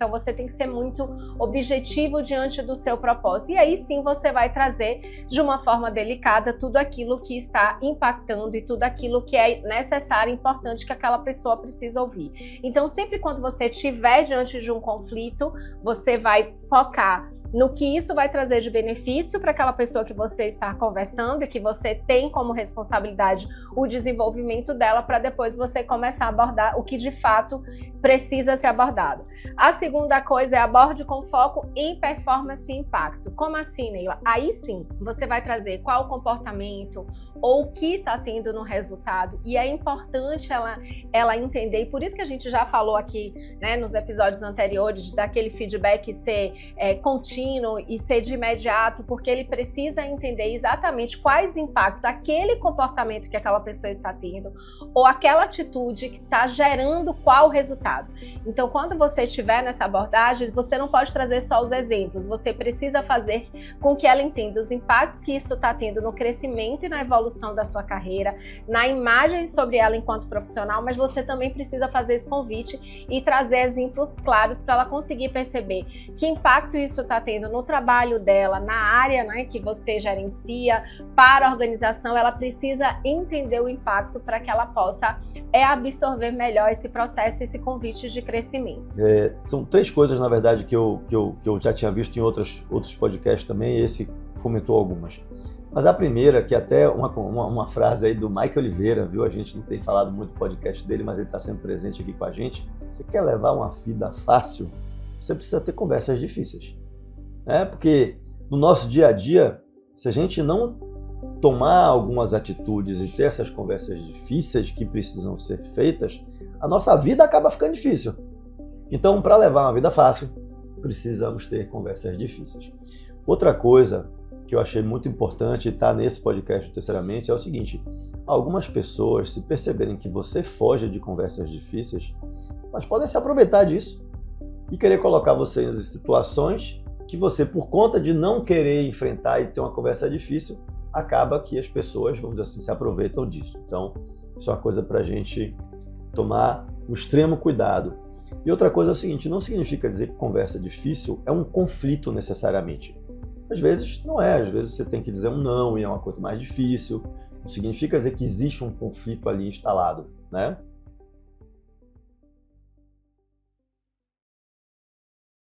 Então você tem que ser muito objetivo diante do seu propósito. E aí sim você vai trazer de uma forma delicada tudo aquilo que está impactando e tudo aquilo que é necessário e importante que aquela pessoa precisa ouvir. Então sempre quando você estiver diante de um conflito, você vai focar no que isso vai trazer de benefício para aquela pessoa que você está conversando e que você tem como responsabilidade o desenvolvimento dela, para depois você começar a abordar o que de fato precisa ser abordado. A segunda coisa é aborde com foco em performance e impacto. Como assim, Neila? Aí sim, você vai trazer qual o comportamento ou o que está tendo no resultado, e é importante ela entender, e por isso que a gente já falou aqui, né, nos episódios anteriores, daquele feedback ser contínuo e ser de imediato, porque ele precisa entender exatamente quais impactos aquele comportamento que aquela pessoa está tendo ou aquela atitude que está gerando qual resultado. Então, quando você estiver nessa abordagem, você não pode trazer só os exemplos, você precisa fazer com que ela entenda os impactos que isso está tendo no crescimento e na evolução da sua carreira, na imagem sobre ela enquanto profissional, mas você também precisa fazer esse convite e trazer exemplos claros para ela conseguir perceber que impacto isso está tendo no trabalho dela, na área, né, que você gerencia, para a organização. Ela precisa entender o impacto para que ela possa absorver melhor esse processo, esse convite de crescimento. São 3 coisas, na verdade, que eu já tinha visto em outros podcasts também, e esse comentou algumas. Mas a primeira, que até uma frase aí do Mike Oliveira, viu? A gente não tem falado muito do podcast dele, mas ele está sempre presente aqui com a gente. Você quer levar uma vida fácil, você precisa ter conversas difíceis. Porque no nosso dia a dia, se a gente não tomar algumas atitudes e ter essas conversas difíceis que precisam ser feitas, a nossa vida acaba ficando difícil. Então, para levar uma vida fácil, precisamos ter conversas difíceis. Outra coisa que eu achei muito importante estar nesse podcast Terceiramente é o seguinte: algumas pessoas, se perceberem que você foge de conversas difíceis, elas podem se aproveitar disso e querer colocar você em situações que você, por conta de não querer enfrentar e ter uma conversa difícil, acaba que as pessoas, vamos dizer assim, se aproveitam disso. Então, isso é uma coisa para a gente tomar o extremo cuidado. E outra coisa é o seguinte: não significa dizer que conversa difícil é um conflito necessariamente. Às vezes não é, às vezes você tem que dizer um não e é uma coisa mais difícil. Não significa dizer que existe um conflito ali instalado, né?